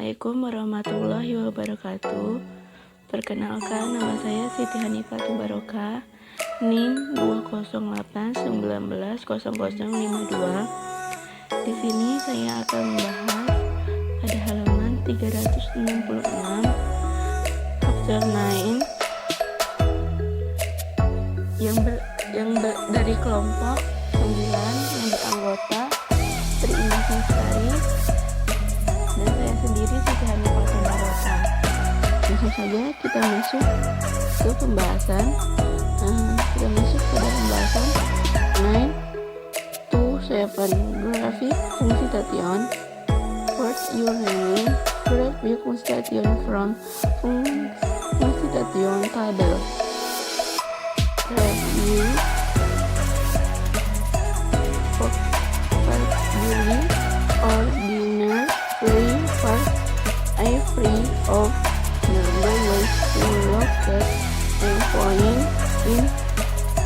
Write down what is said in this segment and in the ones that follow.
Assalamualaikum warahmatullahi wabarakatuh. Perkenalkan, nama saya Siti Hanifatul Barokah, NIM 20819000052. Di sini saya akan membahas pada halaman 366 chapter 9 dari kelompok 9 yang beranggota Tri-Indah Lestari dan saya sendiri Siti Hanifatul Barokah. Langsung saja kita masuk ke pembahasan. Kita masuk pada pembahasan 9 to 7 grafik fungsi tation. First, you learning grafik fungsi tation from fungsi tation table. Review ordinary for every of number ways to locate a point in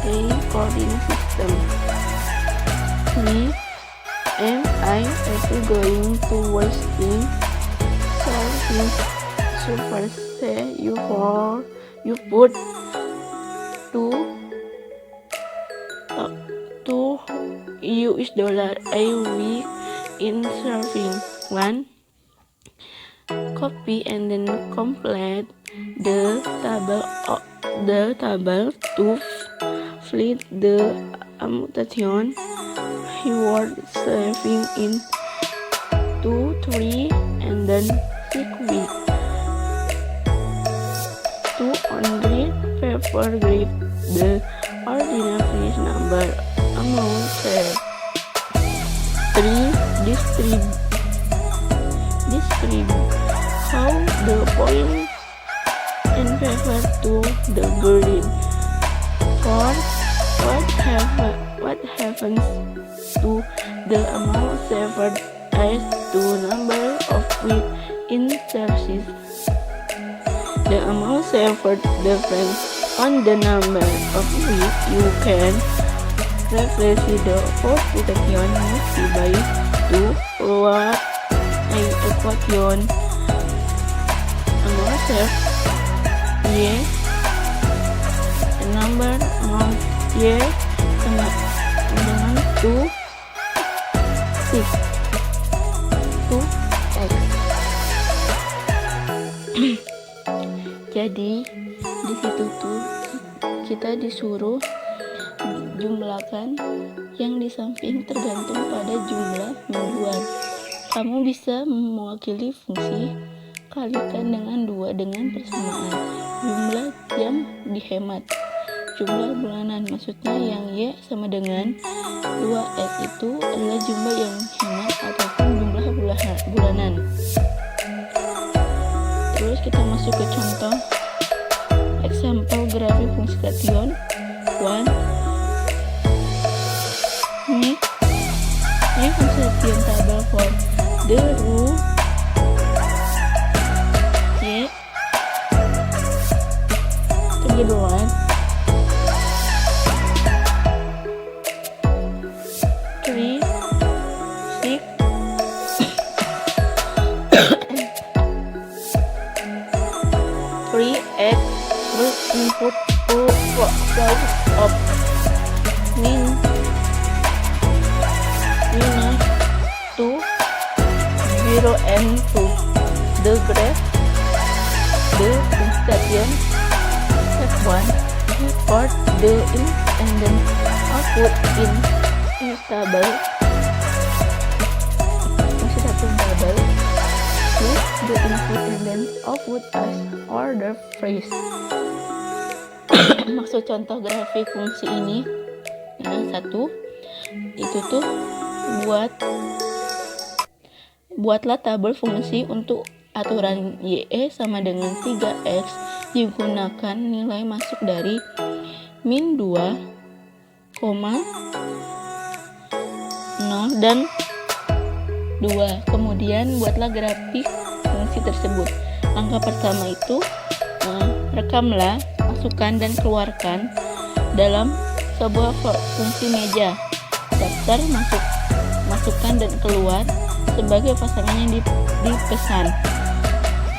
a coordinate system. Am I ever going to wasting solving super say you put $2 a week in serving one copy and then complete the table to fit the mutation reward serving in 2, 3 and then 6 weeks. To only paper grade the ordinary number amount set. 3. Describe how the point and paper to the grid. 4. What happens to the amount saved as to number of weeks in service? The amount saved depends on the number of weeks you can replace the fourth equation by 2 what a equation amount saved y a number amount y sama dengan 2 6 2x. Jadi di situ tuh kita disuruh jumlahkan yang di samping tergantung pada jumlah mingguan. Kamu bisa mewakili fungsi kalikan dengan 2 dengan persamaan jumlah jam dihemat. Jumlah bulanan, maksudnya yang Y sama dengan 2X itu adalah jumlah yang hemat ataupun jumlah bulanan. Terus kita masuk ke contoh example grafik fungsi tation 1. Ini fungsi tation table for the row Y. Kedua 3, 6 3x with input of minus 2, 0 and 2. The graph, the station step 1 record the in and then output in a table. Station table with the input and then output as order phrase. Maksud contoh grafik fungsi ini, satu itu tuh buatlah tabel fungsi untuk aturan y sama dengan 3x digunakan nilai masuk dari min 2, 0 dan 2. Kemudian buatlah grafik fungsi tersebut. Langkah pertama itu rekamlah, masukkan dan keluarkan dalam sebuah fungsi meja. Daftar masukkan dan keluar sebagai pasangan yang dipesan.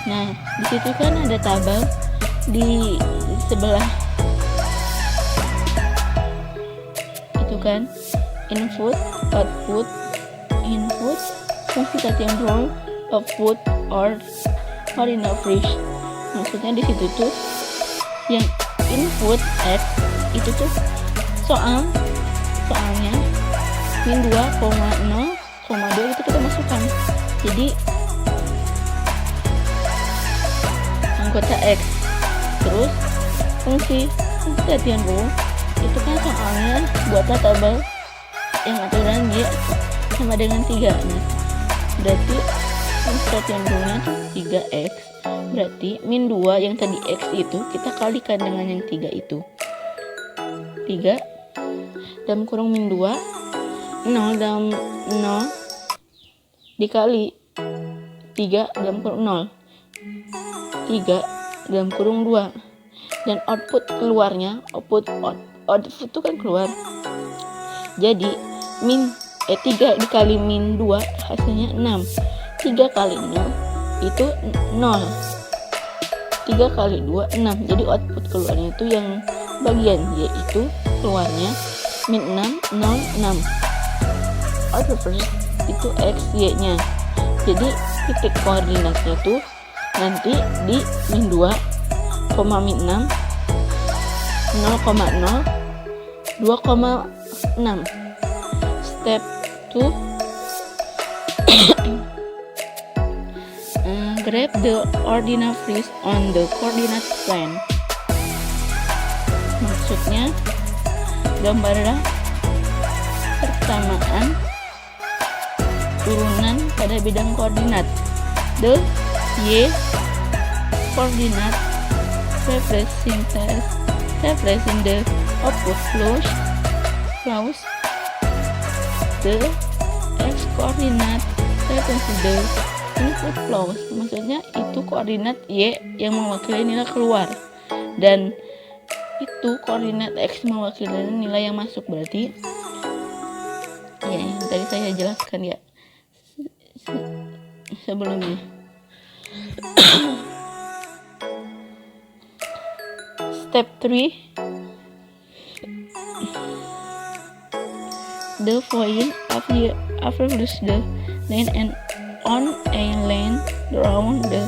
Nah, di situ kan ada tabel di sebelah itu kan, input, output, fungsi latihan rule, output, or ordinal freeze. Maksudnya di situ tuh yang input x itu tuh soalnya min 2,0,2 itu kita masukkan. Jadi anggota x, terus fungsi latihan rule itu kan soalnya buatlah tabel yang aturan y sama dengan 3. Nah, berarti fungsi latihan rule nya tuh 3x, berarti min 2 yang tadi x itu kita kalikan dengan yang 3 itu. 3 dalam kurung min 2, 0 dalam 0 dikali 3 dalam kurung 0, 3 dalam kurung 2, dan output keluarnya, output itu kan keluar, jadi 3 dikali min 2 hasilnya 6. 3 kali 0 itu 0, 3 kali 2 6, jadi output keluarnya itu yang bagian yaitu keluarnya min 6 0 6. Output first itu x y nya, jadi titik koordinatnya tuh nanti di min 2, min 6 0,0 2,6. Step 2, grab the ordinal freeze on the coordinate plane. Maksudnya gambarlah persamaan turunan pada bidang koordinat. The y coordinate represent the output flows. The x coordinate represent the input flows. Maksudnya itu koordinat y yang mewakili nilai keluar, dan itu koordinat x mewakili nilai yang masuk. Berarti ya yang tadi saya jelaskan ya sebelumnya. Step 3, the point after the line and on a line around the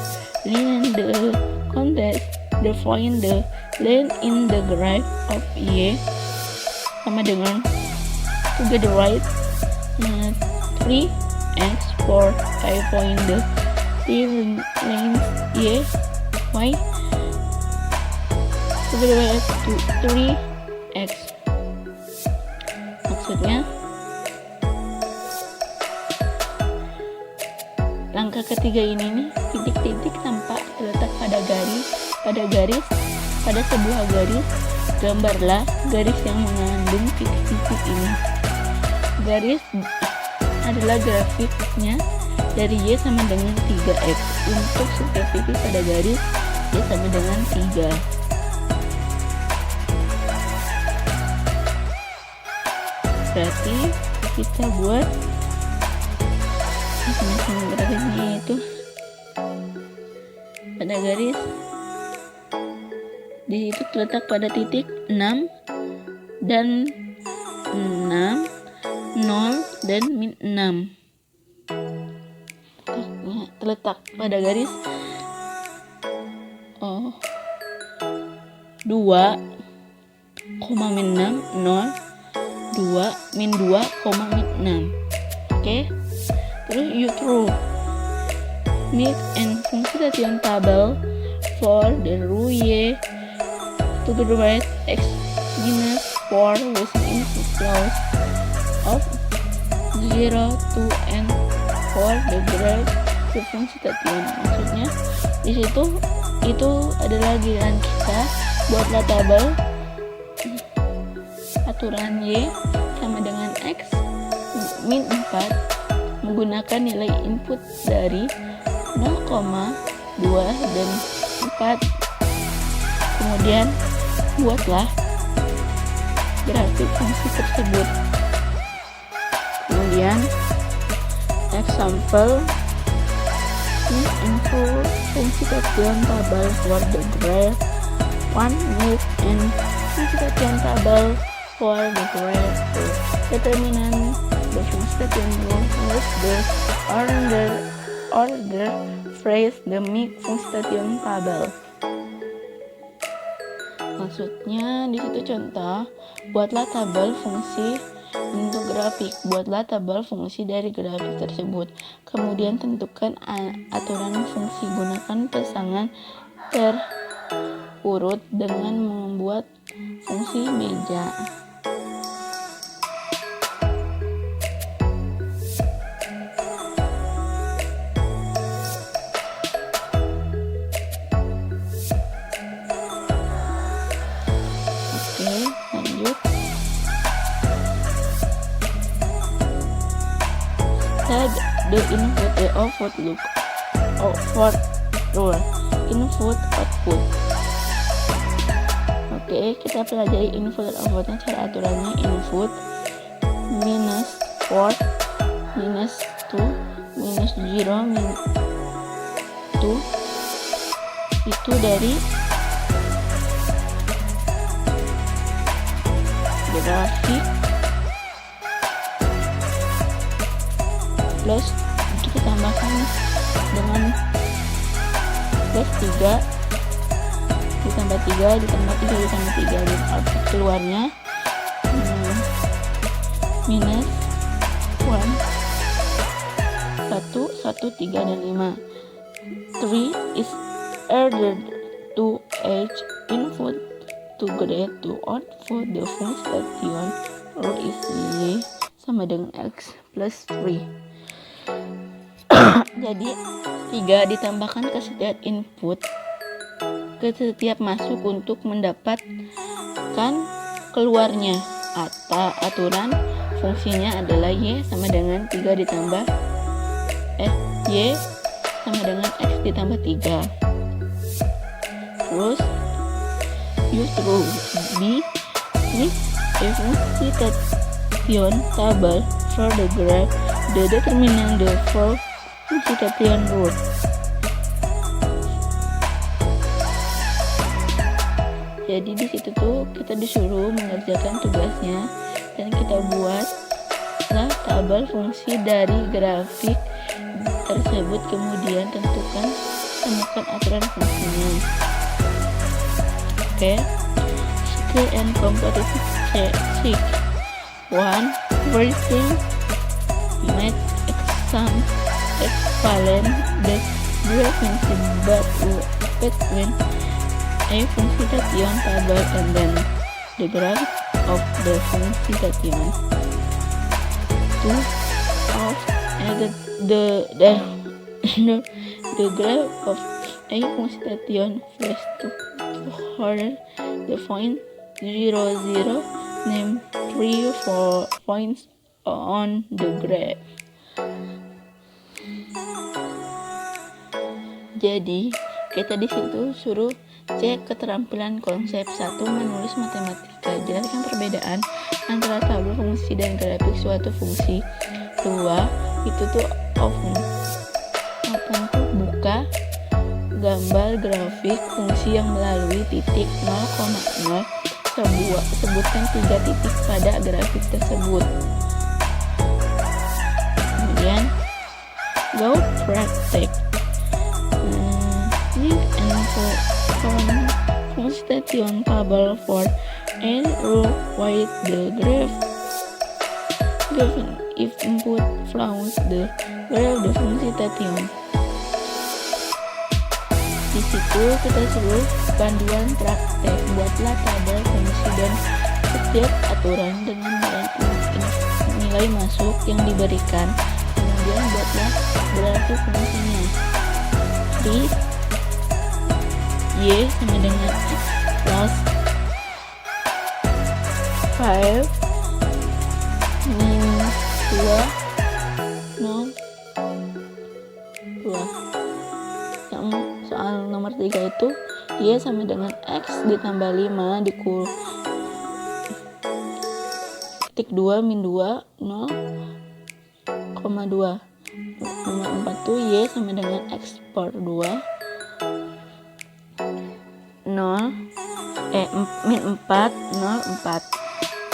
line and the context the point the line in the graph of y sama dengan to get the right 3x for a point the lines y y to get the right to 3x. Maksudnya langkah ketiga ini nih, titik-titik tampak terletak pada sebuah garis. Gambarlah garis yang mengandung titik-titik ini. Garis adalah grafiknya dari y sama dengan 3x. Untuk setiap titik pada garis y sama dengan 3. Berarti kita buat masing-masing grafiknya itu pada garis di situ terletak pada titik 6 dan 6 0 dan min 6. Terletak pada garis 2, min 6 0 2 min 2, min 6. Oke. Terus you throw make and fungsi latihan tabel for the rule y to the right x minus 4 with input flows of 0 to n for the graph the fungsi latihan. Maksudnya di situ itu adalah giliran kita buatlah tabel aturan y sama dengan x min 4 menggunakan nilai input dari 0,2 dan 4. Kemudian buatlah grafik fungsi tersebut. Kemudian example Ini info fungsi tabel for the graph 1 with and fungsi tabel for the graph 2. Determine the fungsi rule with the order phrase the make fungsi tabel. Maksudnya di situ contoh, buatlah tabel fungsi untuk grafik. Buatlah tabel fungsi dari grafik tersebut. Kemudian tentukan aturan fungsi. Gunakan pasangan terurut dengan membuat fungsi meja. Lanjut. Set the input the output rule. Input output. Oke, kita pelajari input dan outputnya. Cara aturannya input minus 4 minus 2 minus 0 minus 2 itu dari grafik plus kita tambahkan dengan plus 3 ditambah 3 ditambah 3 ditambah 3 dan output keluarnya minus 1 1 3 dan 5. 3 is added to each input to get to output the fungsi rule is y sama dengan x plus 3. Jadi 3 ditambahkan ke setiap input, ke setiap masuk untuk mendapatkan keluarnya. Aturan fungsinya adalah y sama dengan 3 ditambah y sama dengan x ditambah 3. Terus use rule B with a fungsi table for the graph, the determinant the for fungsi rule. Jadi di situ tuh kita disuruh mengerjakan tugasnya dan kita buatlah tabel fungsi dari grafik tersebut, kemudian temukan aturan fungsinya. Oke. Skill and competitive check. 1. Version make exam equivalent the frequency between a fungsi table and then the graph of the fungsi. 2. Of the graph of a fungsi flash to order the point 0 0 name 3 4 points on the graph. Jadi kita di situ suruh cek keterampilan konsep. 1. Menulis matematika. Jelaskan perbedaan antara tabel fungsi dan grafik suatu fungsi. 2. Itu tuh open tuh buka gambar grafik fungsi yang melalui titik 0,0. Sebutkan 3 titik pada grafik tersebut. Kemudian go praktek. Fungsi table for and rule with the graph. Given if input flows the graph the fungsi tation. Di situ kita suruh panduan praktek. Buatlah tabel fungsi dan setiap aturan dengan nilai masuk yang diberikan. Kemudian buatlah grafik fungsinya. Di y sama dengan x plus 5 minus 2 0 2. Soal nomor 3 itu y sama dengan x ditambah 5 dikul titik 2 min 2 0,2. Nomor 4 tuh Y sama dengan X per 2 min 4 0 4.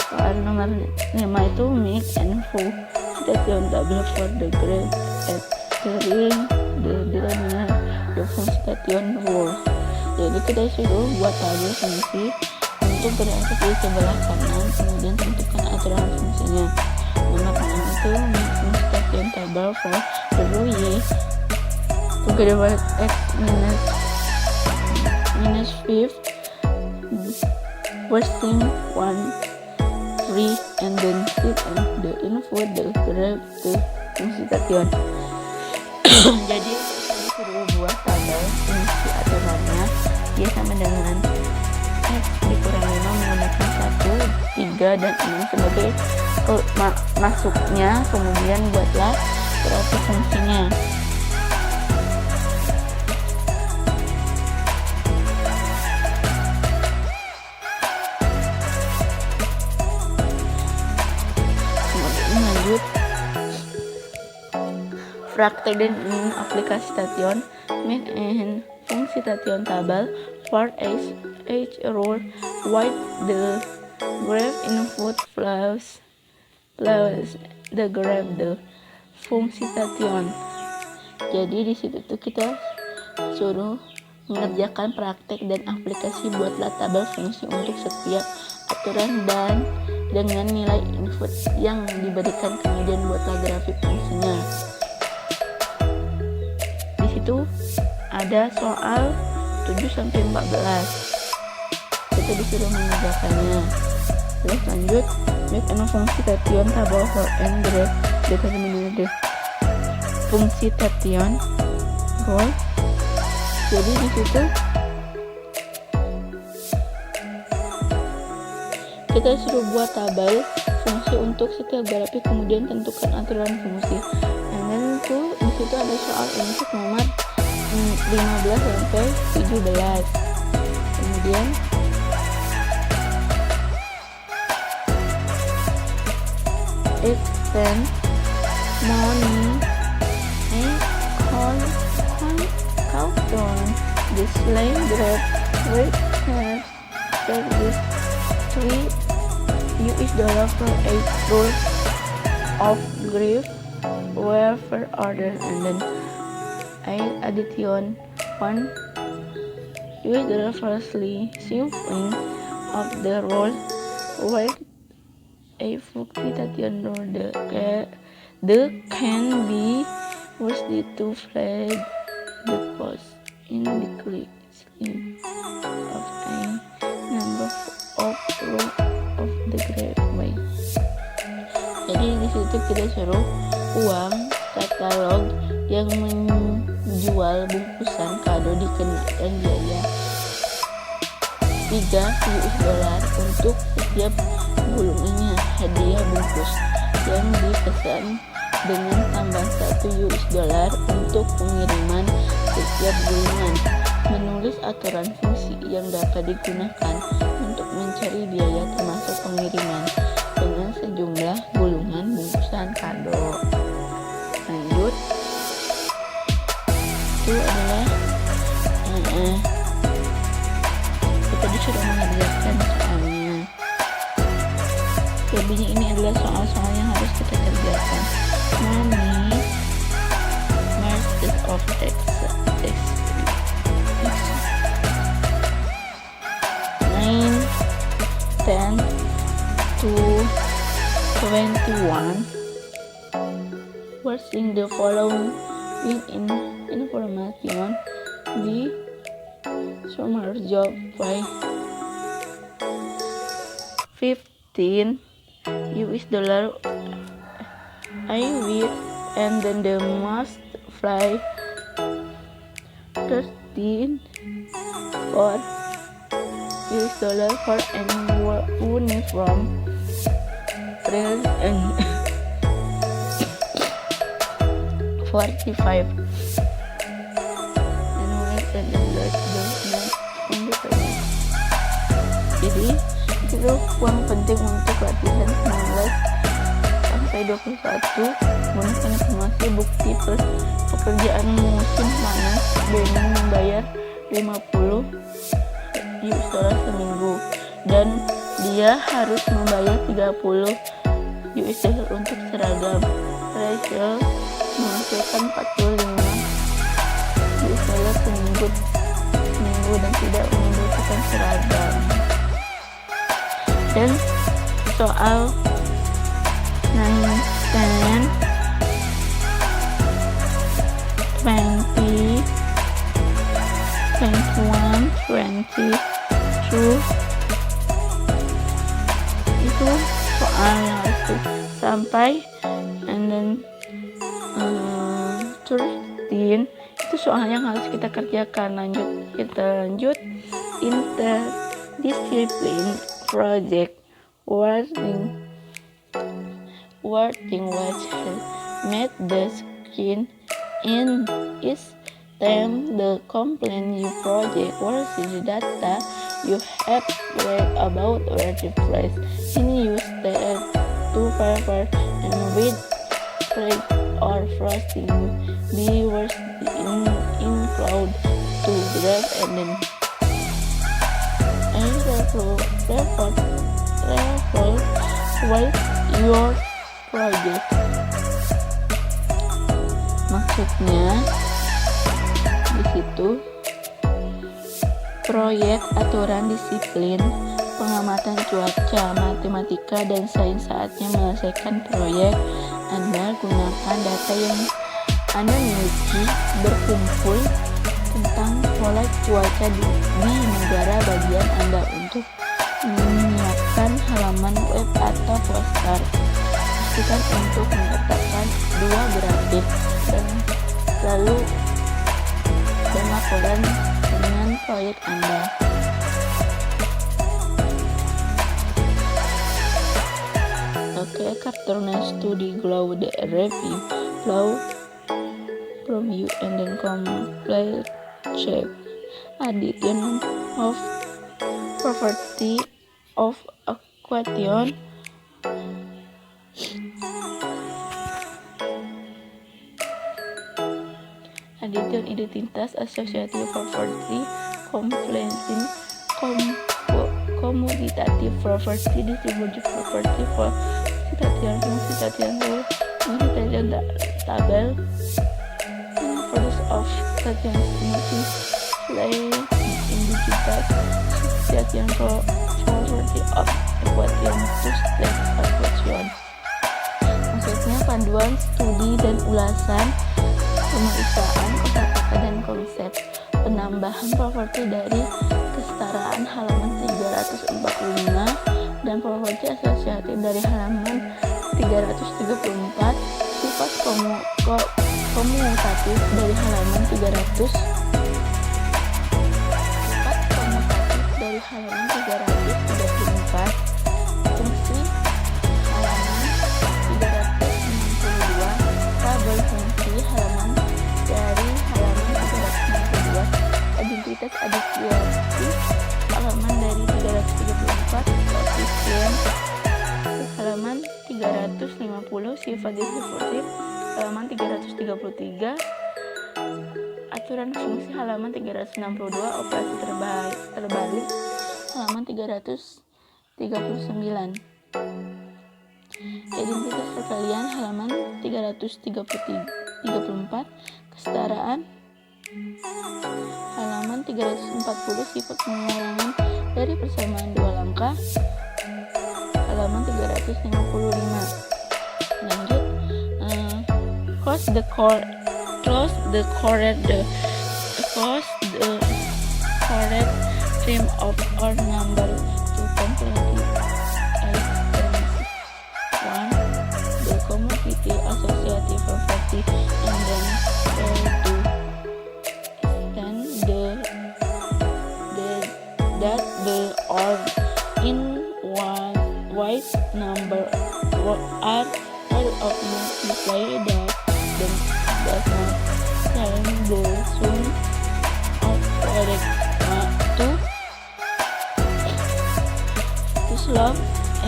Soal nomor 5 itu make and full citation table for the graph at the determine the full citation rule. Jadi kita suruh buat tabel fungsi untuk berada di sebelah kanan, kemudian tentukan aturan fungsinya. Nomor 6 itu make full citation table for the rule Y together with X minus 5 wasting 1 3 and then sit and the input the graph the fungsi citation. Jadi kita disuruh buat tabel fungsi aturannya Y sama dengan X dikurangi 5 menggunakan 1, 3, dan 6 sebagai masuknya, kemudian buatlah suatu fungsinya. Lanjut praktek dan aplikasi citation. Make and fungsi citation table for each rule. Write the graph input plus the graph the fungsi citation. Jadi di situ tuh kita suruh mengerjakan praktek dan aplikasi. Buatlah tabel fungsi untuk setiap aturan dan dengan nilai input yang diberikan, kemudian buatlah grafik fungsinya. Di situ ada soal 7-14. Kita disuruh mengerjakannya. Terus lanjut make and fungsi citation table for and graph determine the fungsi citation rule. Jadi di situ kita suruh buat tabel fungsi untuk setiap grafik, kemudian tentukan aturan fungsi. Dan itu di situ ada soal untuk nomor 15 sampai 17. Kemudian extend money countdown display graph with service $3 for each rule of graph wherever order, and then addition $1 firstly sampling of the rule where a fungsi citation rule the can be used to flag the post in decreasing of a number of row of the graph way. Jadi di situ kita suruh uang katalog yang menjual bungkusan kado dikenakan biaya $3 untuk setiap gulungannya hadiah bungkus yang dipesan dengan tambah $1 untuk pengiriman setiap gulungan. Menulis aturan fungsi yang dapat digunakan untuk mencari biaya termasuk pengiriman dengan sejumlah gulungan bungkusan kado. Lanjut, itu adalah kita disuruh mengerjakan soalnya. Lebihnya ini adalah soal-soal yang harus kita kerjakan. Money market of text 9, 10 to 21. Watching the following information be summer job by $15 I will, and then the must fly 13 for $US for an uniform trail and 45 and wait and jadi itu uang penting untuk latihan 19 sampai sampai 21. Gunakan informasi bukti plus pekerjaan musim panas. Beni membayar 50 US dollar seminggu dan dia harus membayar 30 US dollar untuk seragam. Rachel menghasilkan 45 US dollar seminggu dan tidak membutuhkan seragam. Dan soal 9, 10, 20, 21, 22 itu soal yang harus sampai, and then 13 itu soal yang harus kita kerjakan. Kita lanjut. Interdiscipline project wording which made the skin in is stem the complaint you project versus the data you have read about where the place in use to paper and with flake or frosting be worse in cloud to grab and then report your project. Maksudnya di situ proyek aturan disiplin pengamatan cuaca, matematika dan sains. Saatnya menyelesaikan proyek Anda. Gunakan data yang Anda miliki, berkumpul tentang pola cuaca di negara bagian Anda untuk menyiapkan halaman web atau poster. Pastikan untuk meletakkan 2 grafik dan lalu laporan dengan proyek Anda. Okay, cartoonist study glow the review flow from you and then complete check addition of property of equation addition identitas associative property completing commutative property distributive property for citation tabel inverse of citation identitas citation property of equation to state equation. Maksudnya panduan studi dan ulasan pemeriksaan kosakata dan konsep. Penambahan properti dari kesetaraan halaman 345 dan properti asosiatif dari halaman 334. Sifat komutatif dari halaman 300. Sifat komutatif dari halaman 334. Fungsi halaman 362. Tabel fungsi halaman dari halaman 362. Identitas adisiatif halaman dari 334. Koefisien halaman 350. Sifat distributif halaman 333. Aturan fungsi halaman 362. Operasi terbalik halaman 339. Identitas perkalian halaman 334. Kesetaraan halaman 340. Sifat pengulangan dari persamaan 2 langkah halaman 355. Lanjut. Close the correct frame of our number to complete one the commutative associative property and then to extend that the or in one white number are of multiply that then does not change the sum of product to solve a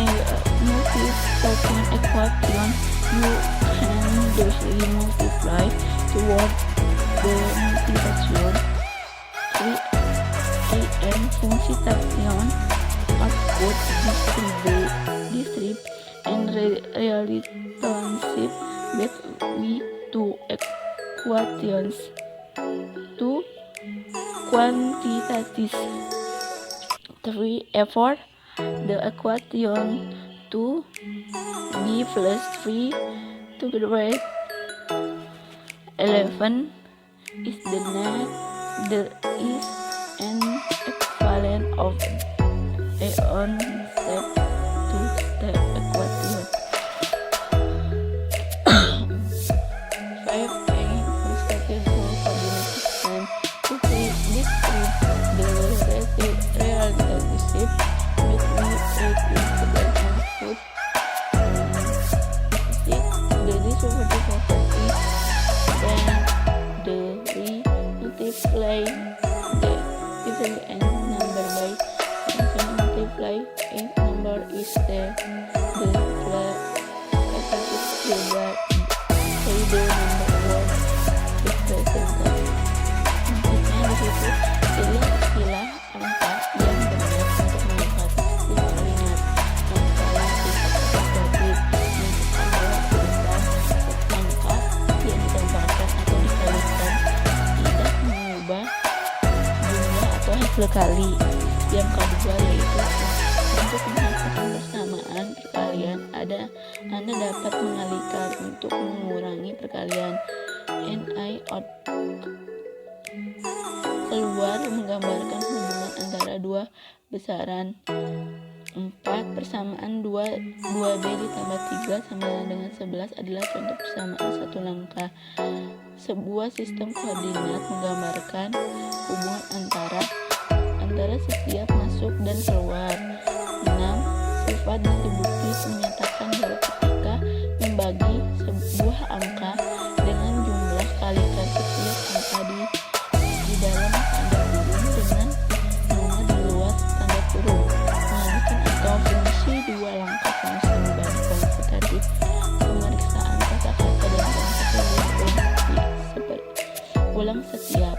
multiplication equation You can dosely multiply toward the multiplication 3am fungsi tachyon output distrib and relationship between two equations two quantities. 3. Effort the equation 2b plus 3 to the rate 11 is an equivalent of a on step to step equation. 5. A constructed whole coordinate system to describe the relationship between a principal and output. 6. The distributive property that the multiply the given n number by function multiply a number is the number of represented. Maksudnya di situ pilih istilah angka yang benar untuk melengkapi setiap kalimat. Misalnya negatif yang adalah tulisan angka yang ditambahkan atau dikalikan tidak mengubah jumlah atau hasil kali. Yang kedua yaitu untuk menghasilkan persamaan perkalian Anda dapat mengalikan untuk mengurangi perkalian. Ni out keluar menggambarkan hubungan antara dua besaran. 4. Persamaan 2b ditambah 3 sama dengan 11 adalah contoh persamaan satu langkah. Sebuah sistem koordinat menggambarkan hubungan antara setiap masuk dan keluar. 6. Sifat distributif menyatakan bahwa ketika membagi sebuah angka dengan jumlah kalikan setiap angka di dalam tanda kurung dengan nama di luar tanda kurung. Mengalihkan atau fungsi dua langkah fungsi membagi kuantitatif. Pemeriksaan kosakata dan konsep ulang setiap.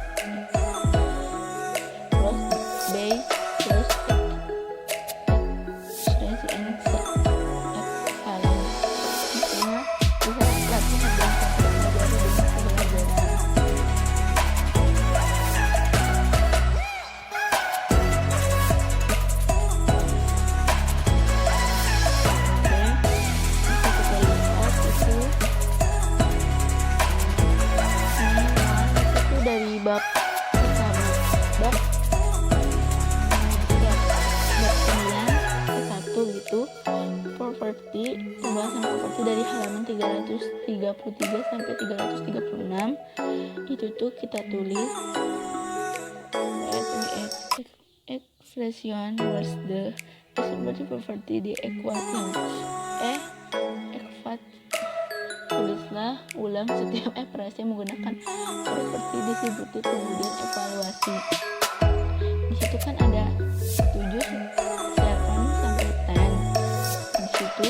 Bab pertama, bab 9 gitu, properti, pembahasan properti dari halaman 333 sampai 336. Itu tuh kita tulis expression was the seperti properti di equation tulislah ulang setiap operasi menggunakan properti distributif kemudian evaluasi. Di situ kan ada 7, 7 sampai 10. Di situ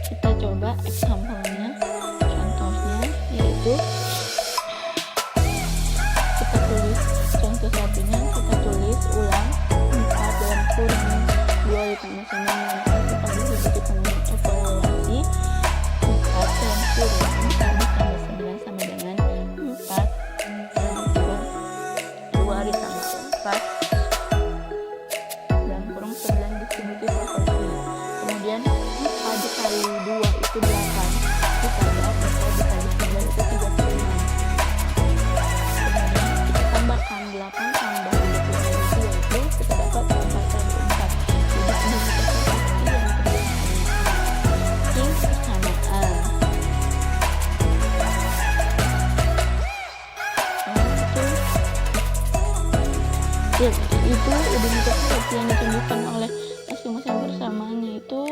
kita coba example-nya, contohnya yaitu kita tulis contoh satunya, kita tulis ulang 4 dalam kurung 2 ditambah 9 kita distributif kemudian evaluasi. 4 dalam kurung 4 ditambah 9 sama dengan 4 dalam kurung 2 ditambah 4 dalam kurung 9 distributif properti. Kemudian 4 dikali 2 itu 8 ditambah 4 dikali 9 itu 36. Kemudian kita tambahkan 8 tambah 36 yaitu kita dapat 4 kali 4. Jadi ini kita properti yang kedua persamaan. Itu identitas seperti yang ditunjukkan oleh masing-masing persamaannya itu.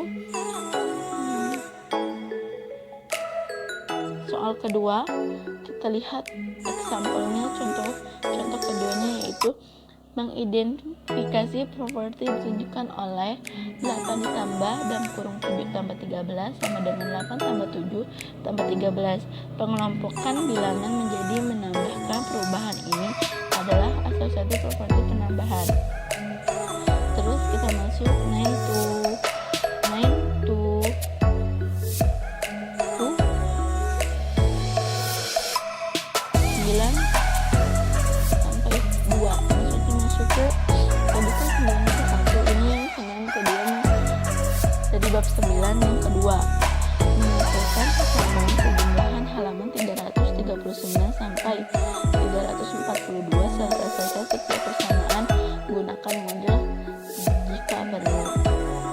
Soal kedua kita lihat example-nya, contoh keduanya yaitu Mengidentifikasi properti ditunjukkan oleh 8 ditambah dalam kurung 7 tambah 13 sama dengan 8 tambah 7 tambah 13. Pengelompokan bilangan menjadi menambahkan perubahan ini adalah asosiasi properti penambahan. Terus kita masuk 9 sampai 2, maksudnya masuk ke tadi kan 9 ke 1, ini yang 9 ke 2 dari bab 9 yang kedua, menyelesaikan persamaan pejumlahan halaman 339 sampai 342. Selesaikan setiap persamaan gunakan model jika perlu.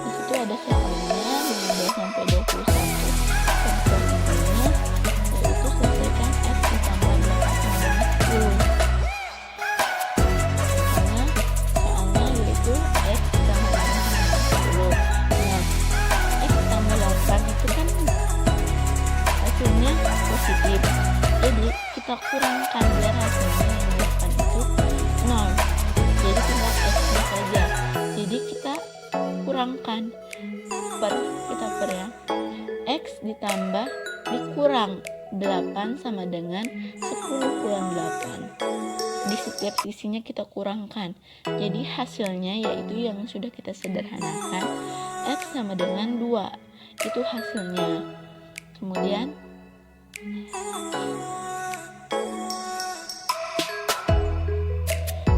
Di situ ada soalnya 15 sampai 21. Contohnya yaitu selesaikan X ditambah 8 sama dengan 10. Soalnya yaitu X ditambah 8 sama dengan 10. Nah, X tambah 8 itu kan hasilnya positif, jadi kita kurangkan biar hasilnya yang 8 itu 0. Jadi tinggal X-nya saja. Jadi kita kurangkan kita per ya. X ditambah dikurang 8 sama dengan 10 kurang 8. Di setiap sisinya kita kurangkan. Jadi hasilnya yaitu yang sudah kita sederhanakan, X sama dengan 2. Itu hasilnya. Kemudian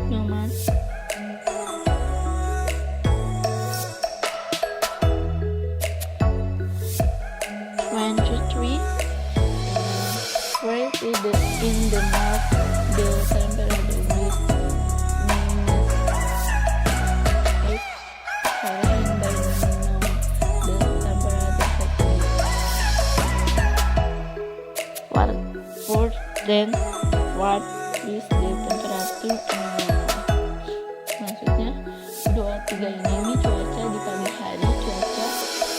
nomor 23, write in the note the temperature with -8 and by the temperature factor. Then what is the temperature? Maksudnya 23 ini cuaca di pagi hari, cuaca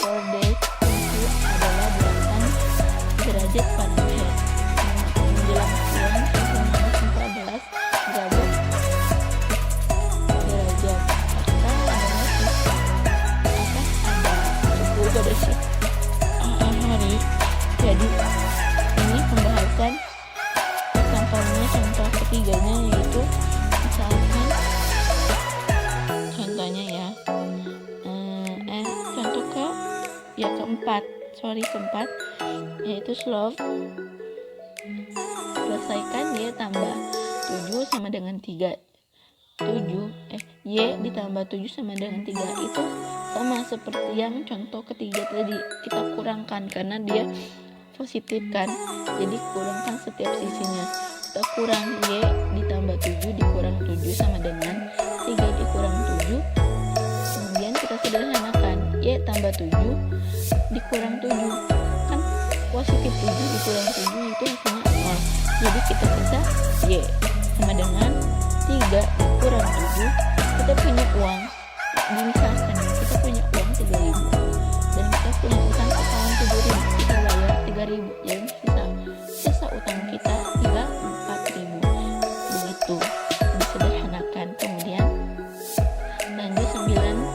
4 days itu adalah 8 derajat Fahrenheit. Menjelang siang suhu minus 14 derajat. Apakah ada bersih hari? Jadi ini pembahasan sampelnya. Contoh ketiganya yaitu misalkan contohnya ya contoh keempat yaitu slope. Selesaikan Y tambah 7 sama dengan 3. Y ditambah 7 sama dengan 3 itu sama seperti yang contoh ketiga tadi, kita kurangkan karena dia positif kan, jadi kurangkan setiap sisinya. Kita kurang Y ditambah 7 dikurang 7 sama dengan 3 dikurang 7. Kemudian kita sederhanakan, Y tambah 7 dikurang 7 kan positif, 7 dikurang 7 itu hasilnya 0. Jadi kita bisa Y sama dengan 3 dikurang 7. Kita punya uang, misalkan kita punya uang 3.000 dan kita punya utang ke tahun 7.000, kita bayar 3.000, jadi sisa utang kita tinggal 4.000. Begitu disederhanakan. Kemudian lanjut 93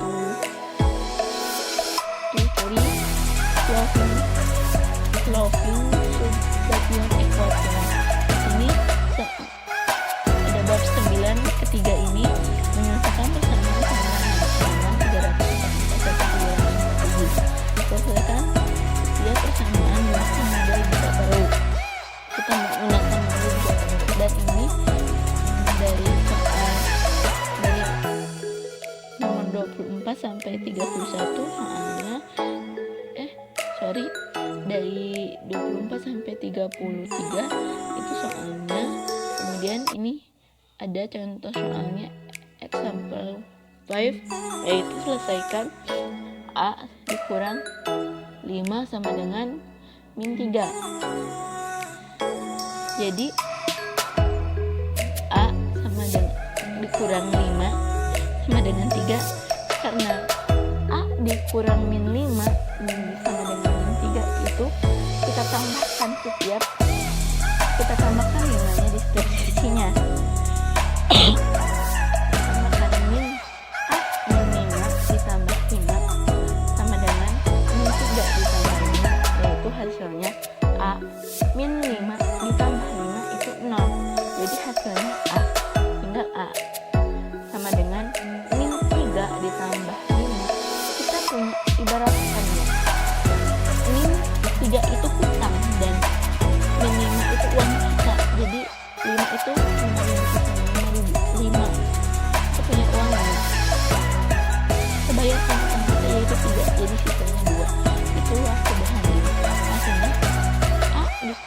subbation equation. Ini ada bab 9 ketiga ini menyelesaikan persamaan halaman 347. Selesaikan setiap persamaan dengan model jika perlu. Kita menggunakan model jika perlu, dan ini dari nomor 24 sampai 31 soalnya dari 24 sampai 33 itu soalnya. Kemudian ini ada contoh soalnya example 5, yaitu selesaikan A dikurang 5 sama dengan min 3. Jadi A sama dengan dikurang 5 sama dengan 3, karena A dikurang min 5 sama dengan min 3 itu kita tambahkan nilainya di setiap sisinya. Sama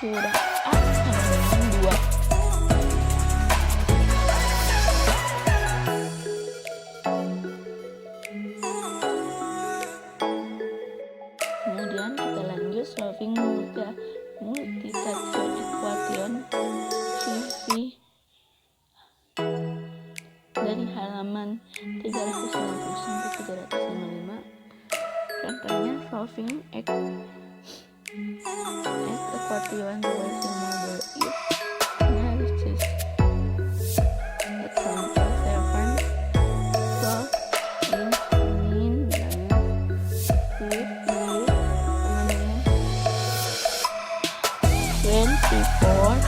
kurang A sama dengan 2. Kemudian kita lanjut solving multiplication equation CV dari halaman 350 sampai 355. Contohnya solving X equation reversing model if analysis. Example 7. Solve min dan with sama dengan 24.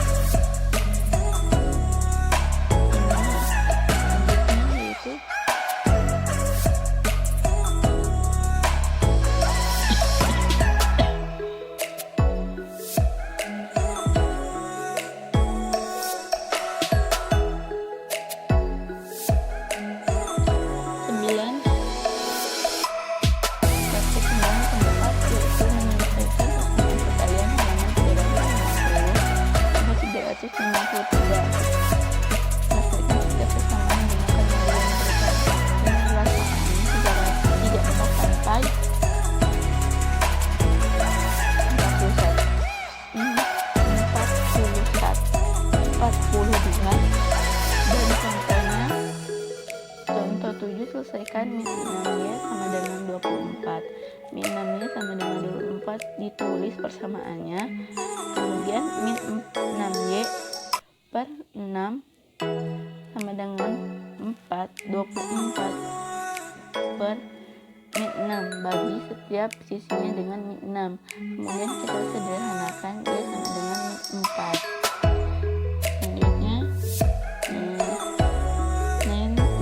Selanjutnya yaitu selesaikan min 6y sama dengan 24. Min 6y sama dengan 24 ditulis persamaannya. Kemudian min 6y per 6 sama dengan 4, 24 per min 6 bagi setiap sisinya dengan min 6. Kemudian kita sederhanakan y sama dengan min 4. Selanjutnya 9 to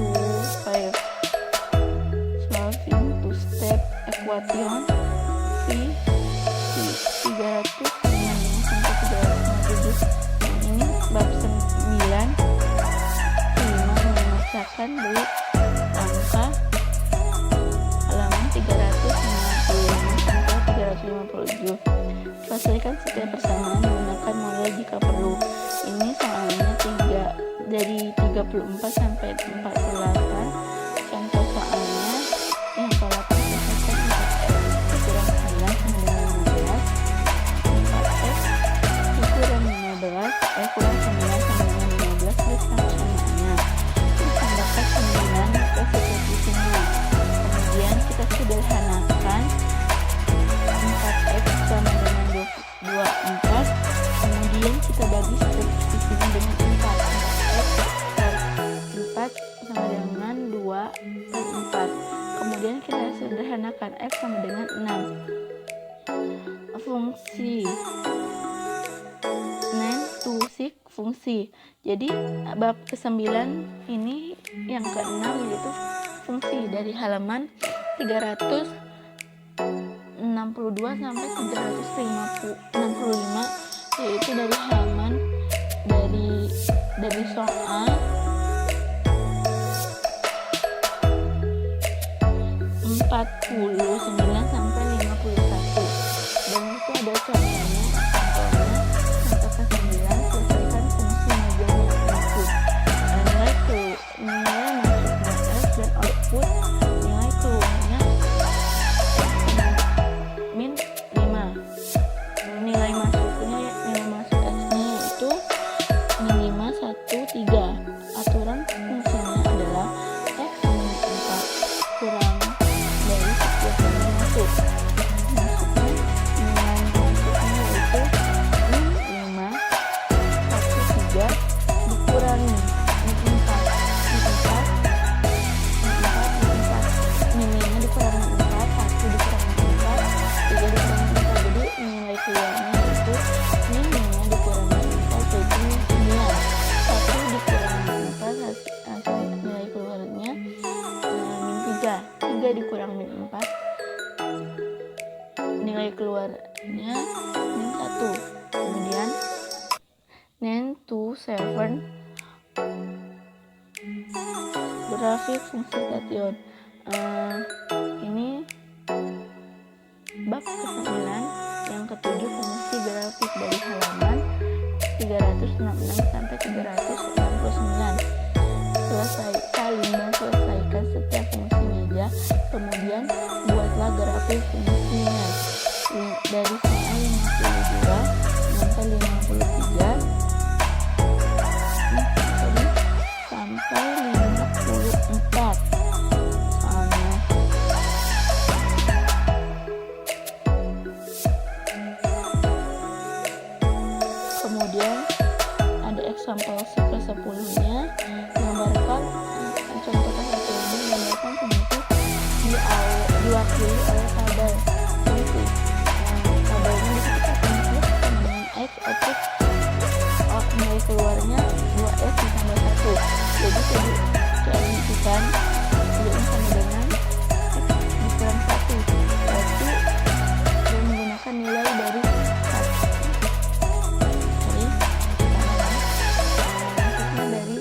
5 solving two step equation V 300 sampai 357. Ini bab 9. 5 memecahkan dari angka halaman 355 sampai 357. Selesaikan setiap persamaan menggunakan model jika perlu. Ini soalnya 3 dari 34 sampai 48. Contoh soalnya yang kalau selesaikan 4x dikurang 9 sama dengan 15. 4x dikurang 15 kurang 9 sama dengan 15 tuliskan persamaannya. Terus tambahkan 9 ke posisinya. Kemudian kita sederhanakan 4x sama dengan 24. Kemudian kita bagi setiap sisinya dengan 4. 4x per 4 sama dengan 2 per 4. Kemudian kita sederhanakan x sama dengan 6. Fungsi 9 to 6 fungsi. Jadi bab ke-9 ini yang ke-6 yaitu fungsi dari halaman 362 sampai 365, yaitu dari halaman dari soal 49 sampai 51. Dan itu ada contohnya. Contoh ke-9 selesaikan fungsi modelnya input. Nilai masuknya S dan output nilai keluarnya min 5. Nilai masuknya nilai masuk S-nya yaitu min 5 1 3. Aturan fungsinya adalah X min 4 kurang dari setiap nilai masuk. Masuknya nilai masuknya yaitu min 5 1 3 dikurangi min 4 min 5 dikurangi 4 1 dikurangi 4 3 dikurangi 4. Jadi nilai keluarnya itu min 5 dikurangi 4 jadi 9. 1 dikurangi 4 hasil nilai keluarnya min 3. 3 dikurang min 4 nilai keluarnya min 1. Kemudian 9 to 7 grafik fungsi cation. Ini bab ke-9 yang ke-7 fungsi grafik dari halaman 366 sampai 369. Salin dan selesaikan setiap fungsi meja, kemudian buatlah grafik fungsinya dari soal 52 sampai 53 sampai 54 soalnya. Kemudian ada example ke-10-nya, gambarkan contoh ke-10-nya, gambarkan fungsi diwakili oleh tabel fungsi. Tabelnya bisa kita input sama dengan X, output nilai keluarnya 2X ditambah 1. Jadi dialihkan ini sama dengan X dikurang 1, berarti dia menggunakan nilai dari 1. Dari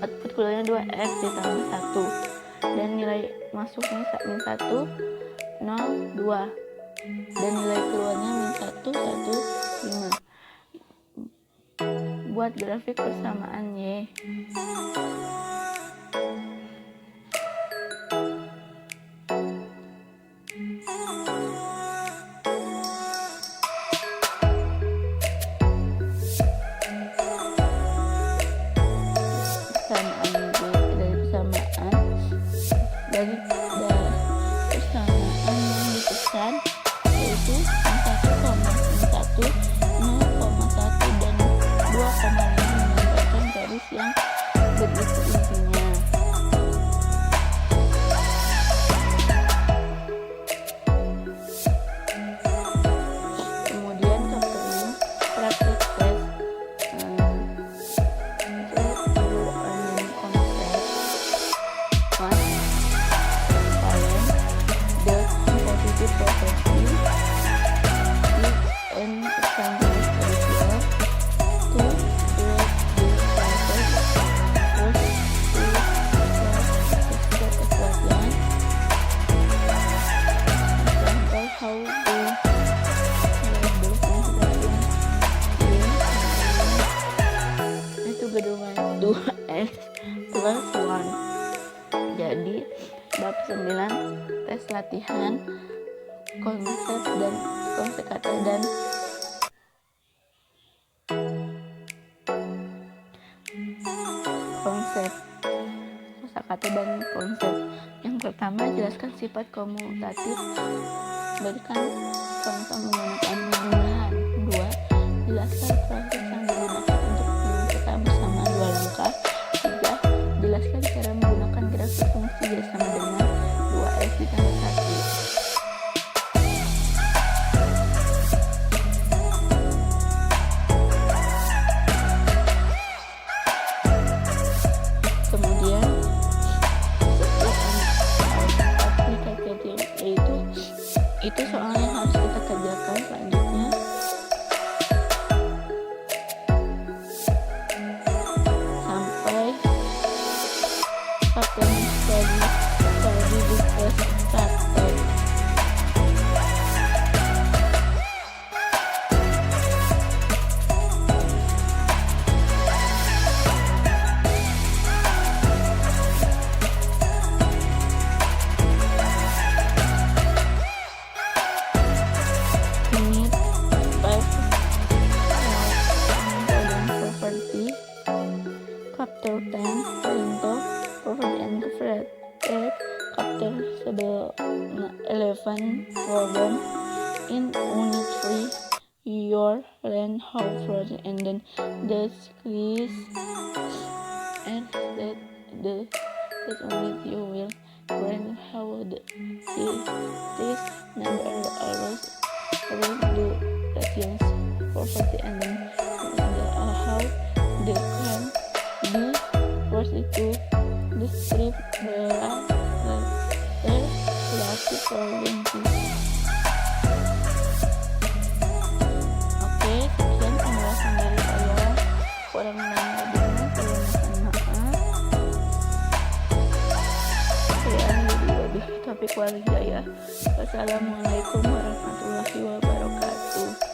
output keluarnya 2X ditambah 1 dan nilai masuknya min 1, 0, 2 dan nilai keluarnya min 1, 1, 5. Buat grafik persamaan Y. Dari persamaan yang ditekan yaitu 1,1, 0,1 dan 2,5 menggunakan garis yang berisi intinya. Kemudian kemudian praktek tes gedungan 2X plus 1. Jadi bab 9 tes latihan konsep kata dan kosakata dan konsep. Yang pertama, jelaskan sifat komutatif, berikan contoh menggunakan jumlahan. 2. Jelaskan proses yang digunakan untuk menentukan bersama 2 langkah. 3. Jelaskan cara menggunakan grafik fungsi bersama dengan 2X ditambah 1. Kemudian itu soal yang harus kita kerjakan selanjutnya. Sampai chapter study di tes praktek. Chapter 10 Parental Property and Fred 8. Chapter 11 Problem in Unit 3 your learn how Fred and then the quiz and that unit you will learn how this number always do radians property and then how they can be forced to describe their relative probability. Oke, sekian penjelasan dari saya. Kurang dan lebihnya saya mohon maaf. Saya Taufiq Walhidayah. Wassalamualaikum warahmatullahi wabarakatuh.